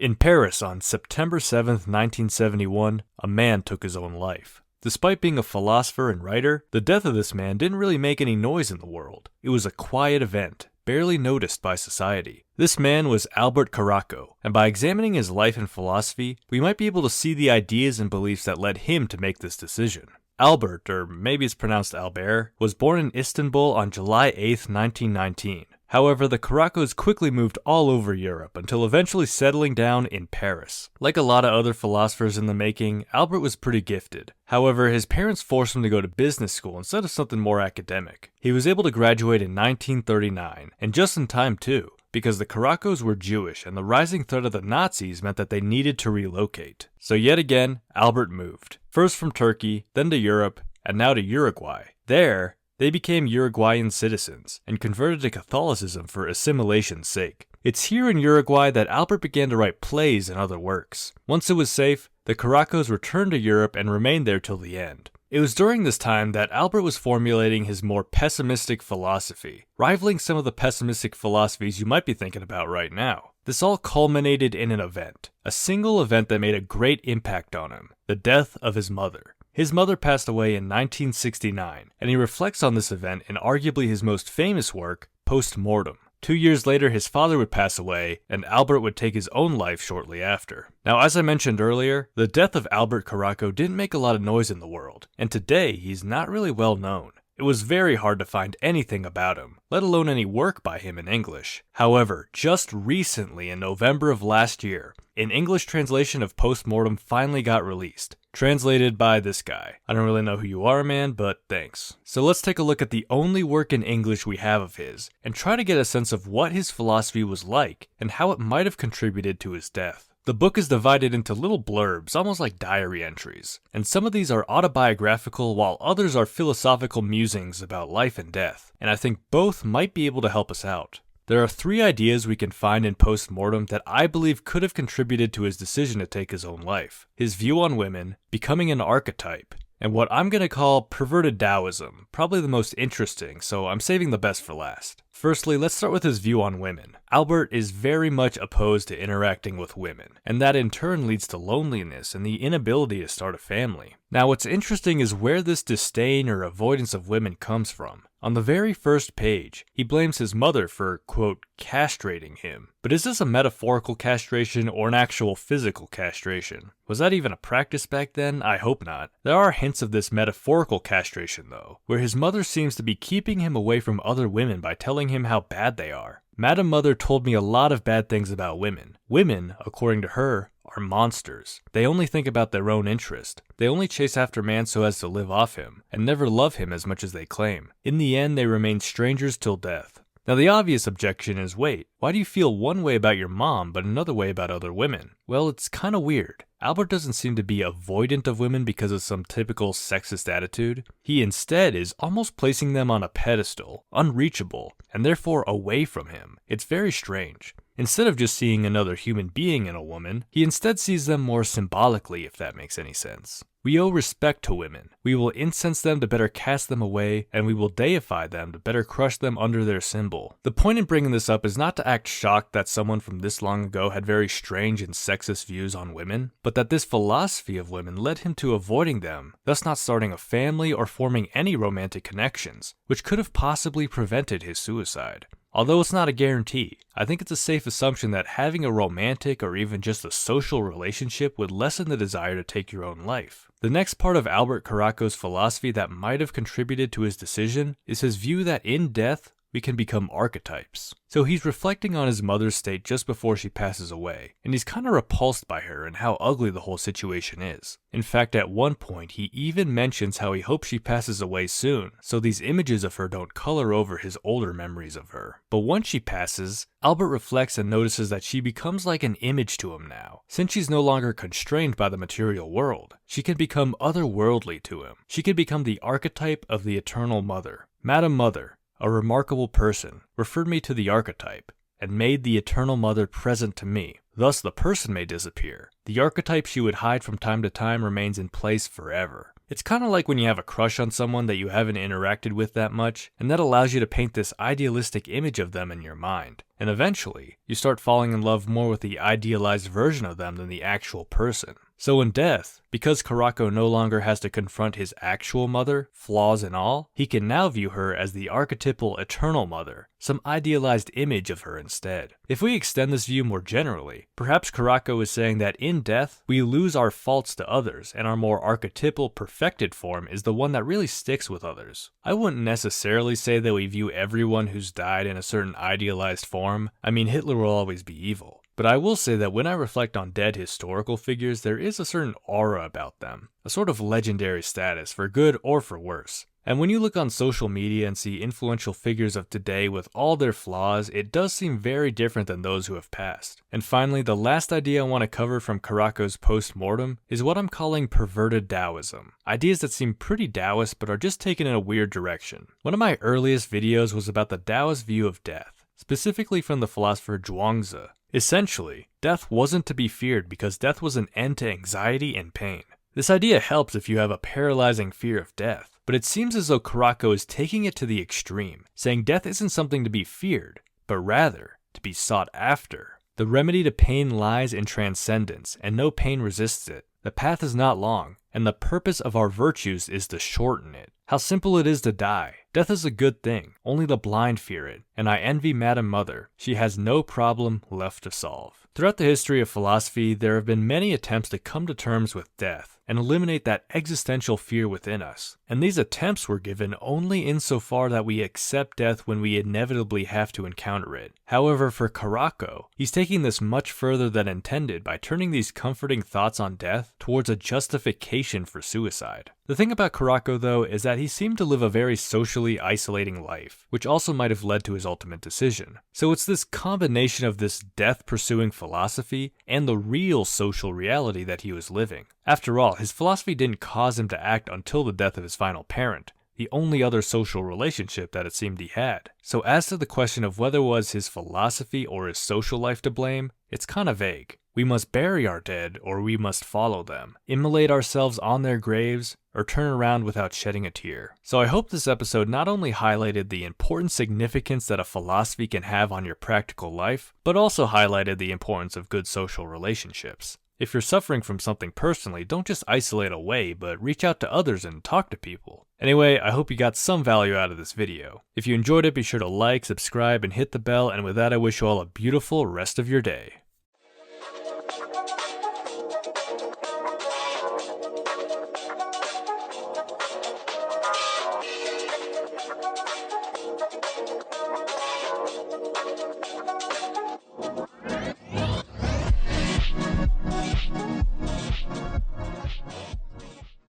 In Paris on September 7th, 1971, a man took his own life. Despite being a philosopher and writer, the death of this man didn't really make any noise in the world. It was a quiet event, barely noticed by society. This man was Albert Caraco, and by examining his life and philosophy, we might be able to see the ideas and beliefs that led him to make this decision. Albert, or maybe it's pronounced Albert, was born in Istanbul on July 8th, 1919. However, the Caracos quickly moved all over Europe until eventually settling down in Paris. Like a lot of other philosophers in the making, Albert was pretty gifted. However, his parents forced him to go to business school instead of something more academic. He was able to graduate in 1939, and just in time too, because the Caracos were Jewish and the rising threat of the Nazis meant that they needed to relocate. So yet again, Albert moved. First from Turkey, then to Europe, and now to Uruguay. There, they became Uruguayan citizens and converted to Catholicism for assimilation's sake. It's here in Uruguay that Albert began to write plays and other works. Once it was safe, the Caracos returned to Europe and remained there till the end. It was during this time that Albert was formulating his more pessimistic philosophy, rivaling some of the pessimistic philosophies you might be thinking about right now. This all culminated in an event, a single event that made a great impact on him, the death of his mother. His mother passed away in 1969, and he reflects on this event in arguably his most famous work, Postmortem. 2 years later, his father would pass away, and Albert would take his own life shortly after. Now, as I mentioned earlier, the death of Albert Caraco didn't make a lot of noise in the world, and today he's not really well known. It was very hard to find anything about him, let alone any work by him in English. However, just recently in November of last year, an English translation of Postmortem finally got released, translated by this guy. I don't really know who you are, man, but thanks. So let's take a look at the only work in English we have of his, and try to get a sense of what his philosophy was like, and how it might have contributed to his death. The book is divided into little blurbs, almost like diary entries, and some of these are autobiographical while others are philosophical musings about life and death, and I think both might be able to help us out. There are 3 ideas we can find in Postmortem that I believe could have contributed to his decision to take his own life: his view on women, becoming an archetype, and what I'm going to call Perverted Daoism, probably the most interesting, so I'm saving the best for last. Firstly, let's start with his view on women. Albert is very much opposed to interacting with women, and that in turn leads to loneliness and the inability to start a family. Now, what's interesting is where this disdain or avoidance of women comes from. On the very first page, he blames his mother for, quote, castrating him. But is this a metaphorical castration or an actual physical castration? Was that even a practice back then? I hope not. There are hints of this metaphorical castration though, where his mother seems to be keeping him away from other women by telling him how bad they are. Madam Mother told me a lot of bad things about women. Women, according to her, are monsters. They only think about their own interest. They only chase after man so as to live off him, and never love him as much as they claim. In the end, they remain strangers till death. Now the obvious objection is, wait, why do you feel one way about your mom but another way about other women? Well, it's kinda weird. Albert doesn't seem to be avoidant of women because of some typical sexist attitude. He instead is almost placing them on a pedestal, unreachable, and therefore away from him. It's very strange. Instead of just seeing another human being in a woman, he instead sees them more symbolically, if that makes any sense. We owe respect to women. We will incense them to better cast them away, and we will deify them to better crush them under their symbol. The point in bringing this up is not to act shocked that someone from this long ago had very strange and sexist views on women, but that this philosophy of women led him to avoiding them, thus not starting a family or forming any romantic connections, which could have possibly prevented his suicide. Although it's not a guarantee, I think it's a safe assumption that having a romantic or even just a social relationship would lessen the desire to take your own life. The next part of Albert Caraco's philosophy that might have contributed to his decision is his view that in death, we can become archetypes. So he's reflecting on his mother's state just before she passes away, and he's kind of repulsed by her and how ugly the whole situation is. In fact, at one point, he even mentions how he hopes she passes away soon, so these images of her don't color over his older memories of her. But once she passes, Albert reflects and notices that she becomes like an image to him now. Since she's no longer constrained by the material world, she can become otherworldly to him. She can become the archetype of the eternal mother. Madam Mother, a remarkable person, referred me to the archetype, and made the eternal mother present to me. Thus the person may disappear. The archetype she would hide from time to time remains in place forever. It's kind of like when you have a crush on someone that you haven't interacted with that much, and that allows you to paint this idealistic image of them in your mind. And eventually, you start falling in love more with the idealized version of them than the actual person. So in Death, because Caraco no longer has to confront his actual mother, flaws and all, he can now view her as the archetypal eternal mother, some idealized image of her instead. If we extend this view more generally, perhaps Caraco is saying that in Death, we lose our faults to others, and our more archetypal, perfected form is the one that really sticks with others. I wouldn't necessarily say that we view everyone who's died in a certain idealized form. I mean, Hitler will always be evil. But I will say that when I reflect on dead historical figures, there is a certain aura about them, a sort of legendary status, for good or for worse. And when you look on social media and see influential figures of today with all their flaws, it does seem very different than those who have passed. And finally, the last idea I want to cover from Caraco's Postmortem is what I'm calling Perverted Daoism. Ideas that seem pretty Taoist but are just taken in a weird direction. One of my earliest videos was about the Taoist view of death, specifically from the philosopher Zhuangzi. Essentially, death wasn't to be feared because death was an end to anxiety and pain. This idea helps if you have a paralyzing fear of death, but it seems as though Caraco is taking it to the extreme, saying death isn't something to be feared, but rather to be sought after. The remedy to pain lies in transcendence, and no pain resists it. The path is not long, and the purpose of our virtues is to shorten it. How simple it is to die. Death is a good thing, only the blind fear it, and I envy Madam Mother. She has no problem left to solve. Throughout the history of philosophy, there have been many attempts to come to terms with death and eliminate that existential fear within us. And these attempts were given only insofar that we accept death when we inevitably have to encounter it. However, for Caraco, he's taking this much further than intended by turning these comforting thoughts on death towards a justification for suicide. The thing about Caraco, though, is that he seemed to live a very socially isolating life, which also might have led to his ultimate decision. So it's this combination of this death-pursuing philosophy and the real social reality that he was living. After all, his philosophy didn't cause him to act until the death of his final parent, the only other social relationship that it seemed he had. So as to the question of whether it was his philosophy or his social life to blame, it's kind of vague. We must bury our dead, or we must follow them, immolate ourselves on their graves, or turn around without shedding a tear. So I hope this episode not only highlighted the important significance that a philosophy can have on your practical life, but also highlighted the importance of good social relationships. If you're suffering from something personally, don't just isolate away, but reach out to others and talk to people. Anyway, I hope you got some value out of this video. If you enjoyed it, be sure to like, subscribe, and hit the bell, and with that I wish you all a beautiful rest of your day.